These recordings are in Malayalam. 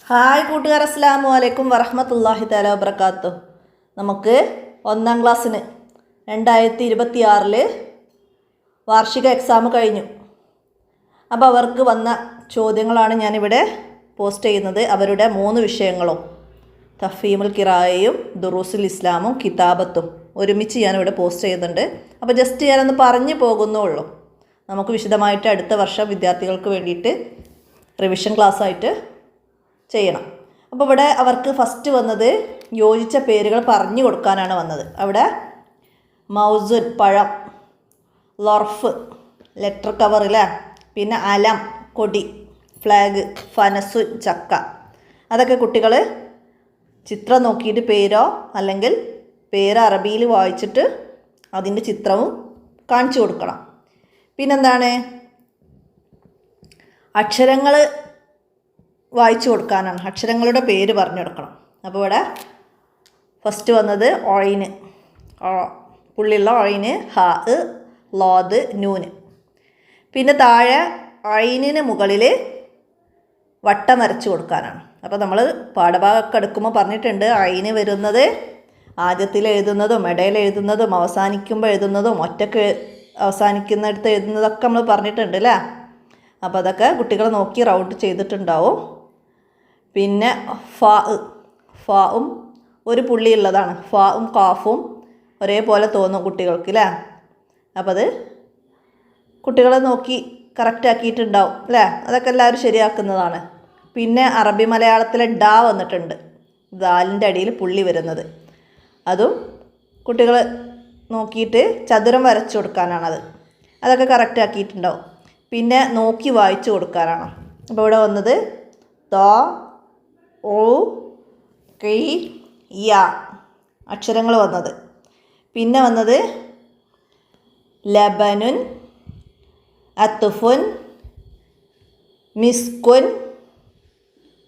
ഹായ് കൂട്ടുകാർ, അസ്സലാമു അലൈക്കും വറഹ്മത്തുള്ളാഹി തആല വബറകാതുഹു. നമുക്ക് 1ാം ക്ലാസ്സിന് 2026 വാർഷിക എക്സാം കഴിഞ്ഞു. അപ്പോൾ അവർക്ക് വന്ന ചോദ്യങ്ങളാണ് ഞാനിവിടെ പോസ്റ്റ് ചെയ്യുന്നത്. അവരുടെ 3 വിഷയങ്ങളും തഫീമുൽ ഖിറാഅയും ദുറൂസുൽ ഇസ്ലാമും കിതാബത്തും ഒരുമിച്ച് ഞാനിവിടെ പോസ്റ്റ് ചെയ്യുന്നുണ്ട്. അപ്പോൾ ജസ്റ്റ് ഞാനൊന്ന് പറഞ്ഞു പോകുന്നുള്ളൂ. നമുക്ക് വിശദമായിട്ട് അടുത്ത വർഷം വിദ്യാർത്ഥികൾക്ക് വേണ്ടിയിട്ട് റിവിഷൻ ക്ലാസ് ആയിട്ട് ചെയ്യണം. അപ്പോൾ ഇവിടെ അവർക്ക് ഫസ്റ്റ് വന്നത് യോജിച്ച പേരുകൾ പറഞ്ഞു കൊടുക്കാനാണ് വന്നത്. അവിടെ മൗസുൻ പഴം, ലൊർഫ് ലെറ്റർ കവർ അല്ലേ, പിന്നെ അലം കൊടി, ഫ്ലാഗ്, ഫനസുൻ ചക്ക. അതൊക്കെ കുട്ടികൾ ചിത്രം നോക്കിയിട്ട് പേരോ അല്ലെങ്കിൽ പേര് അറബിയിൽ വായിച്ചിട്ട് അതിൻ്റെ ചിത്രവും കാണിച്ചു കൊടുക്കണം. പിന്നെന്താണ്, അക്ഷരങ്ങൾ വായിച്ചു കൊടുക്കാനാണ്. അക്ഷരങ്ങളുടെ പേര് പറഞ്ഞു കൊടുക്കണം. അപ്പോൾ ഇവിടെ ഫസ്റ്റ് വന്നത് ഒയിന്, പുള്ളിയുള്ള ഒയിന്, ഹാ, ലോദ്, നൂന്. പിന്നെ താഴെ ഒയിനിന് മുകളിൽ വട്ടം വരച്ചു കൊടുക്കാനാണ്. അപ്പോൾ നമ്മൾ പാഠഭാഗമൊക്കെ എടുക്കുമ്പോൾ പറഞ്ഞിട്ടുണ്ട്, ഒയിന് വരുന്നത് ആദ്യത്തിൽ എഴുതുന്നതും ഇടയിൽ എഴുതുന്നതും അവസാനിക്കുമ്പോൾ എഴുതുന്നതും ഒറ്റക്ക് അവസാനിക്കുന്നിടത്ത് എഴുതുന്നതൊക്കെ നമ്മൾ പറഞ്ഞിട്ടുണ്ട് അല്ലേ. അപ്പോൾ അതൊക്കെ കുട്ടികൾ നോക്കി റൗണ്ട് ചെയ്തിട്ടുണ്ടാവും. പിന്നെ ഫാവും ഒരു പുള്ളിയുള്ളതാണ്. ഫാവും കാഫും ഒരേപോലെ തോന്നും കുട്ടികൾക്ക് അല്ലേ. അപ്പോൾ അത് കുട്ടികളെ നോക്കി കറക്റ്റ് ആക്കിയിട്ടുണ്ടാവും അല്ലേ. അതൊക്കെ എല്ലാവരും ശരിയാക്കുന്നതാണ്. പിന്നെ അറബി മലയാളത്തിലെ ഡാ വന്നിട്ടുണ്ട്, ദാലിൻ്റെ അടിയിൽ പുള്ളി വരുന്നത്. അതും കുട്ടികൾ നോക്കിയിട്ട് ചതുരം വരച്ചു കൊടുക്കാനാണത്. അതൊക്കെ കറക്റ്റ് ആക്കിയിട്ടുണ്ടാവും. പിന്നെ നോക്കി വായിച്ചു കൊടുക്കാനാണ്. അപ്പോൾ ഇവിടെ വന്നത് തോ, ഓ, കൈ, യാ അക്ഷരങ്ങൾ വന്നത്. പിന്നെ വന്നത് ലബനുൻ, അത്തുഫുൻ, മിസ്കുൻ.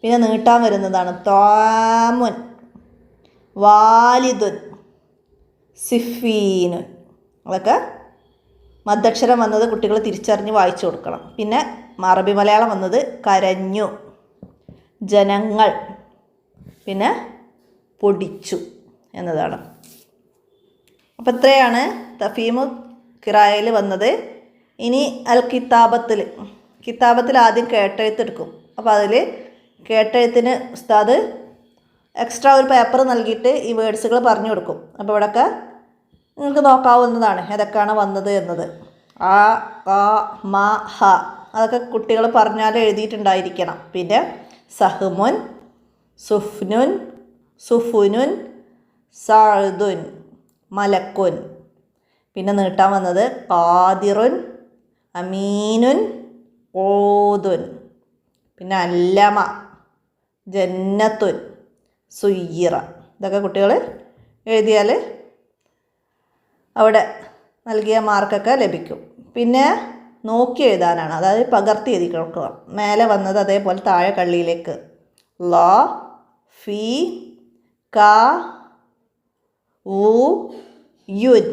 പിന്നെ നീട്ടാൻ വരുന്നതാണ് ത്വാമുൻ, വാലിദുൻ, സിഫീനുൻ. അതൊക്കെ മദ്ദക്ഷരം വന്നത് കുട്ടികൾ തിരിച്ചറിഞ്ഞ് വായിച്ചു കൊടുക്കണം. പിന്നെ അറബി മലയാളം വന്നത് കരഞ്ഞു, ജനങ്ങൾ, പിന്നെ പൊടിച്ചു എന്നതാണ്. അപ്പോൾ ഇത്രയാണ് തഫീമു ഖിറാഅയിൽ വന്നത്. ഇനി അൽ കിതാബത്തിൽ ആദ്യം കേട്ടെഴുത്തെടുക്കും. അപ്പോൾ അതിൽ കേട്ടെഴുത്തിന് ഉസ്താദ് എക്സ്ട്രാ ഒരു പേപ്പർ നൽകിയിട്ട് ഈ വേർഡ്സുകൾ പറഞ്ഞു കൊടുക്കും. അപ്പോൾ ഇവിടെയൊക്കെ നിങ്ങൾക്ക് നോക്കാവുന്നതാണ് ഏതൊക്കെയാണ് വന്നത് എന്നത്. ആ, ആ, മ, ഹ അതൊക്കെ കുട്ടികൾ പറഞ്ഞാൽ എഴുതിയിട്ടുണ്ടായിരിക്കണം. പിന്നെ സഹ്മുൻ, സുഫ്നുൻ, സുഫുനുൻ, സാദുൻ, മലക്കുൻ. പിന്നെ നീട്ടാൻ വന്നത് ഖാദിറുൻ, അമീനുൻ, ഓദുൻ. പിന്നെ അല്ലമ, ജന്നത്തുൻ, സുയ്യിറ. ഇതൊക്കെ കുട്ടികൾ എഴുതിയാൽ അവിടെ നൽകിയ മാർക്കൊക്കെ ലഭിക്കും. പിന്നെ നോക്കി എഴുതാനാണ്, അതായത് പകർത്തി എഴുതി കൊടുക്കുക. മേലെ വന്നത് അതേപോലെ താഴെ കള്ളിയിലേക്ക് ല, ഫി, ക, ഉ, യുൻ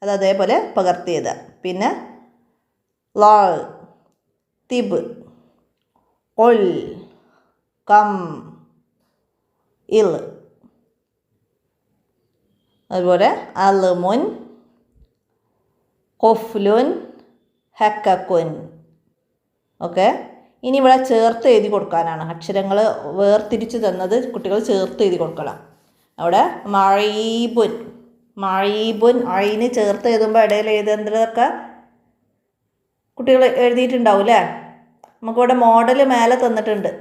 അത് അതേപോലെ പകർത്തി എഴുതുക. പിന്നെ ല, തിബ്, ഒൽ, കം, ഇൽ. അതുപോലെ അൽമുൻ, ഖുഫ്ലുൻ, ഹക്കക്കുൻ. ഓക്കെ. ഇനി ഇവിടെ ചേർത്ത് എഴുതി കൊടുക്കാനാണ്. അക്ഷരങ്ങൾ വേർതിരിച്ച് തന്നത് കുട്ടികൾ ചേർത്ത് എഴുതി കൊടുക്കണം. അവിടെ മഴീബുൻ, മഴീബുൻ അയിന് ചേർത്ത് എഴുതുമ്പോൾ ഇടയിൽ എഴുതേണ്ടതൊക്കെ കുട്ടികൾ എഴുതിയിട്ടുണ്ടാവും അല്ലേ. നമുക്കിവിടെ മോഡൽ മേലെ തന്നിട്ടുണ്ട്,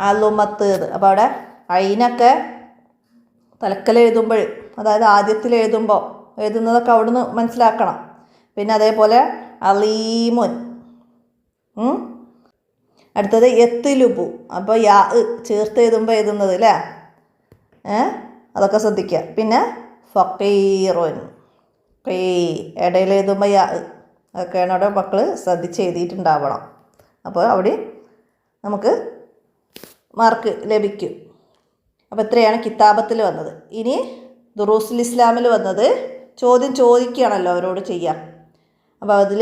അലുമത്ത്. അപ്പോൾ അവിടെ അയിനൊക്കെ തലക്കൽ എഴുതുമ്പോൾ, അതായത് ആദ്യത്തിൽ എഴുതുമ്പോൾ എഴുതുന്നതൊക്കെ അവിടുന്ന് മനസ്സിലാക്കണം. പിന്നെ അതേപോലെ അലീമുൻ. അടുത്തത് എത്തിലുബു. അപ്പോൾ യാ ചേർത്ത് എഴുതുമ്പോൾ എഴുതുന്നത് അല്ലേ, അതൊക്കെ ശ്രദ്ധിക്കുക. പിന്നെ ഫക്കീറുൻ, ഇടയിൽ എഴുതുമ്പോൾ യാ, അതൊക്കെയാണ് അവിടെ മക്കൾ ശ്രദ്ധിച്ച് എഴുതിയിട്ടുണ്ടാവണം. അപ്പോൾ അവിടെ നമുക്ക് മാർക്ക് ലഭിക്കും. അപ്പോൾ ഇത്രയാണ് കിതാബത്തിൽ വന്നത്. ഇനി ദുറൂസുൽ ഇസ്ലാമിൽ വന്നത് ചോദ്യം ചോദിക്കുകയാണല്ലോ അവരോട് ചെയ്യാം. അപ്പോൾ അതിൽ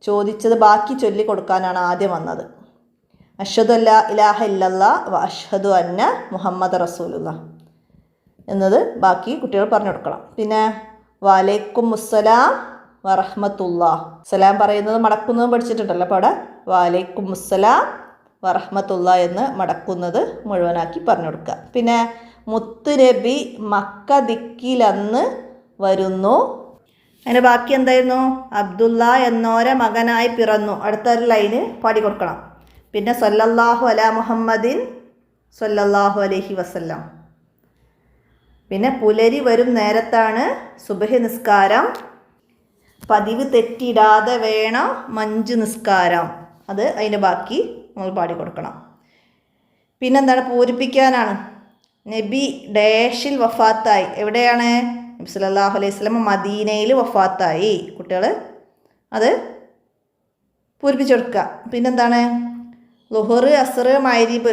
ചോദിച്ചത് ബാക്കി ചൊല്ലി കൊടുക്കാനാണ് ആദ്യം വന്നത്. അഷ്ഹദു അല്ലാ ഇലാഹ ഇല്ലല്ലാ വ അഷ്ഹദു അന്ന മുഹമ്മദ് റസൂലുള്ളാ എന്നത് ബാക്കി കുട്ടികൾ പറഞ്ഞു കൊടുക്കണം. പിന്നെ വലൈക്കും മുസ്സലാം വറഹ്മത്തുള്ളാ, സലാം പറയുന്നത് മടക്കുന്നതും പഠിച്ചിട്ടുണ്ടല്ലോ. അപ്പോൾ അവിടെ വലൈക്കും മുസ്സലാം വറഹ്മത്തുള്ളാ എന്ന് മടക്കുന്നത് മുഴുവനാക്കി പറഞ്ഞു കൊടുക്കുക. പിന്നെ മുത്തുനബി മക്ക ദിക്കിലന്ന് വരുന്നു. അതിൻ്റെ ബാക്കി എന്തായിരുന്നു? അബ്ദുള്ള എന്നോരെ മകനായി പിറന്നു. അടുത്തൊരു ലൈന് പാടി കൊടുക്കണം. പിന്നെ സല്ലല്ലാഹു അലാ മുഹമ്മദിൻ സല്ലല്ലാഹു അലൈഹി വസല്ലം. പിന്നെ പുലരി വരും നേരത്താണ് സുബഹി നിസ്കാരം, പതിവ് തെറ്റിടാതെ വേണം മഞ്ച് നിസ്കാരം. അത് അതിൻ്റെ ബാക്കി നമ്മൾ പാടി കൊടുക്കണം. പിന്നെന്താണ്? പൂരിപ്പിക്കാനാണ്. നബി ഡാഷിൽ വഫാത്തായി. എവിടെയാണ്? നബി സല്ലല്ലാഹു അലൈഹി വസല്ലം മദീനയിൽ വഫാത്തായി. കുട്ടികൾ അത് പൂരിപ്പിച്ചു കൊടുക്കുക. പിന്നെന്താണ്? ളുഹർ, അസ്ർ, മഗ്രിബ്,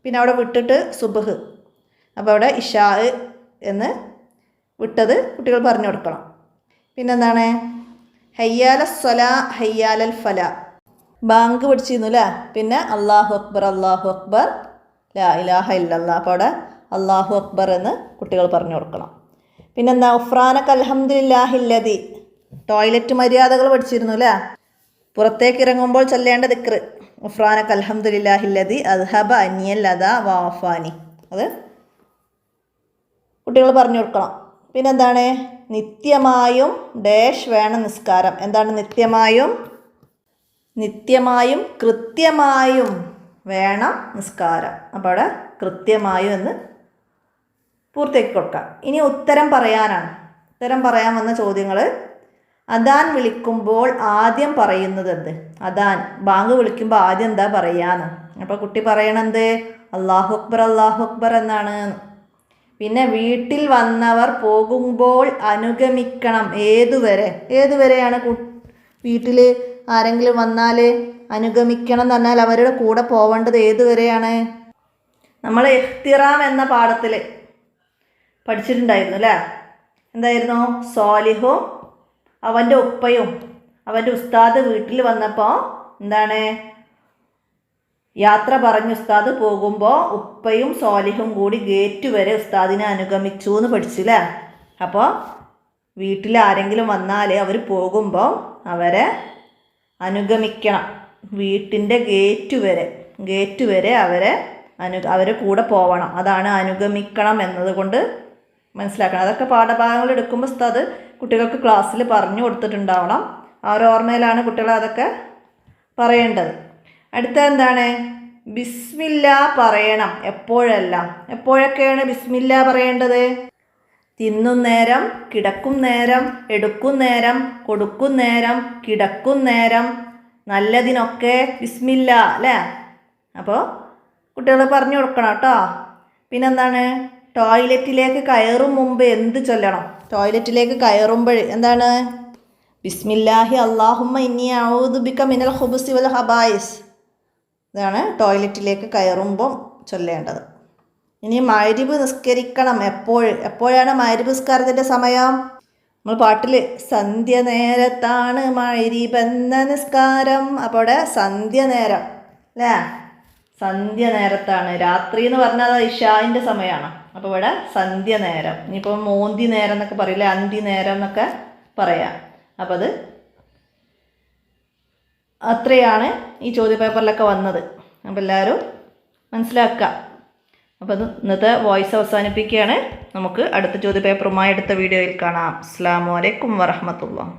പിന്നെ അവിടെ വിട്ടിട്ട് സുബ്ഹ്. അപ്പോൾ അവിടെ ഇഷാ എന്ന് വിട്ടത് കുട്ടികൾ പറഞ്ഞു കൊടുക്കണം. പിന്നെന്താണ്? ഹയ്യാല സ്വലാ ഹയ്യാലൽ ഫലാ, ബാങ്ക് പഠിച്ചിരുന്നു അല്ലേ. പിന്നെ അല്ലാഹു അക്ബർ അല്ലാഹു അക്ബർ ലാ ഇലാഹ ഇല്ലല്ലാ. അപ്പോൾ അവിടെ അല്ലാഹു അക്ബർ എന്ന് കുട്ടികൾ പറഞ്ഞു കൊടുക്കണം. പിന്നെന്താ? ഉഫ്രാനക അൽഹംദുലില്ലാഹില്ലദി, ടോയ്ലറ്റ് മര്യാദകൾ പഠിച്ചിരുന്നു അല്ലേ. പുറത്തേക്ക് ഇറങ്ങുമ്പോൾ ചൊല്ലേണ്ട ദിക്ർ ഉഫ്രാനക അൽഹംദുലില്ലാഹില്ലദി അദ്ഹബ അനിയൽ അദാ വാഫാനി. അത് കുട്ടികൾ പറഞ്ഞു കൊടുക്കണം. പിന്നെന്താണ്? നിത്യമായും ഡാഷ് വേണം നിസ്കാരം. എന്താണ് നിത്യമായും? നിത്യമായും കൃത്യമായും വേണം നിസ്കാരം. അപ്പോൾ അവിടെ കൃത്യമായും എന്ന് പൂർത്തിയാക്കി കൊടുക്കാം. ഇനി ഉത്തരം പറയാനാണ്. ഉത്തരം പറയാൻ വന്ന ചോദ്യങ്ങൾ: അദാൻ വിളിക്കുമ്പോൾ ആദ്യം പറയുന്നത് എന്ത്? അദാൻ ബാങ്ക് വിളിക്കുമ്പോൾ ആദ്യം എന്താ പറയാന്ന്? അപ്പോൾ കുട്ടി പറയണത് അല്ലാഹു അക്ബർ എന്നാണ്. പിന്നെ വീട്ടിൽ വന്നവർ പോകുമ്പോൾ അനുഗമിക്കണം. ഏതുവരെയാണ് വീട്ടിൽ ആരെങ്കിലും വന്നാൽ അനുഗമിക്കണം എന്ന് പറഞ്ഞാൽ അവരുടെ കൂടെ പോവേണ്ടത് ഏതുവരെയാണ്? നമ്മൾ ഇഹ്തിറാം എന്ന പാഠത്തിൽ പഠിച്ചിട്ടുണ്ടായിരുന്നു അല്ലേ. എന്തായിരുന്നു? സ്വാലിഹും അവൻ്റെ ഉപ്പയും അവൻ്റെ ഉസ്താദ് വീട്ടിൽ വന്നപ്പോൾ എന്താണ്? യാത്ര പറഞ്ഞ് ഉസ്താദ് പോകുമ്പോൾ ഉപ്പയും സ്വാലിഹും കൂടി ഗേറ്റ് വരെ ഉസ്താദിനെ അനുഗമിച്ചു എന്ന് പഠിച്ചില്ലേ. അപ്പോൾ വീട്ടിൽ ആരെങ്കിലും വന്നാൽ അവർ പോകുമ്പോൾ അവരെ അനുഗമിക്കണം. വീട്ടിൻ്റെ ഗേറ്റ് വരെ അവരെ കൂടെ പോവണം. അതാണ് അനുഗമിക്കണം എന്നതുകൊണ്ട് മനസ്സിലാക്കണം. അതൊക്കെ പാഠഭാഗങ്ങൾ എടുക്കുമ്പോൾ ഉസ്താദ് കുട്ടികൾക്ക് ക്ലാസ്സിൽ പറഞ്ഞു കൊടുത്തിട്ടുണ്ടാവണം. ആ ഒരു ഓർമ്മയിലാണ് കുട്ടികൾ അതൊക്കെ പറയേണ്ടത്. അടുത്ത എന്താണ്? ബിസ്മില്ലാ പറയണം. എപ്പോഴൊക്കെയാണ് ബിസ്മില്ലാ പറയേണ്ടത്? തിന്നും നേരം, കിടക്കും നേരം, എടുക്കും നേരം, കൊടുക്കും നേരം, കിടക്കും നേരം, നല്ലതിനൊക്കെ ബിസ്മില്ലാ അല്ലേ. അപ്പോൾ കുട്ടികൾ പറഞ്ഞു കൊടുക്കണം കേട്ടോ. പിന്നെന്താണ്? ടോയ്ലറ്റിലേക്ക് കയറും മുമ്പ് എന്ത് ചൊല്ലണം? ടോയ്ലറ്റിലേക്ക് കയറുമ്പോൾ എന്താണ്? ബിസ്മില്ലാഹി അല്ലാഹുമ്മ ഇന്നി അഊദു ബിക മിനൽ ഖുബുസി വൽ ഖബായിസ്. ഇതാണ് ടോയ്ലറ്റിലേക്ക് കയറുമ്പം ചൊല്ലേണ്ടത്. ഇനി മഗ്രിബ് നിസ്കരിക്കണം. എപ്പോഴാണ് മഗ്രിബ് നിസ്കാരത്തിൻ്റെ സമയം? നമ്മൾ പാട്ടിൽ സന്ധ്യ നേരത്താണ് മഗ്രിബ് എന്ന നിസ്കാരം. അപ്പോൾ അവിടെ സന്ധ്യ നേരം അല്ലേ. സന്ധ്യ നേരത്താണ്. രാത്രി എന്ന് പറഞ്ഞാൽ അത് ഇഷായിൻ്റെ സമയമാണ്. അപ്പോൾ ഇവിടെ സന്ധ്യ നേരം. ഇനിയിപ്പോൾ മോന്തി നേരം എന്നൊക്കെ പറയില്ലേ, അന്തി നേരം എന്നൊക്കെ പറയാം. അപ്പോൾ അത് അത്രയാണ് ഈ ചോദ്യപേപ്പറിലൊക്കെ വന്നത്. അപ്പോൾ എല്ലാവരും മനസ്സിലാക്കുക. അപ്പോൾ അത് ഇന്നത്തെ വോയിസ് അവസാനിപ്പിക്കുകയാണ്. നമുക്ക് അടുത്ത ചോദ്യപേപ്പറുമായി അടുത്ത വീഡിയോയിൽ കാണാം. അസ്സലാമു അലൈക്കും വറഹ്മത്തുള്ളാഹി.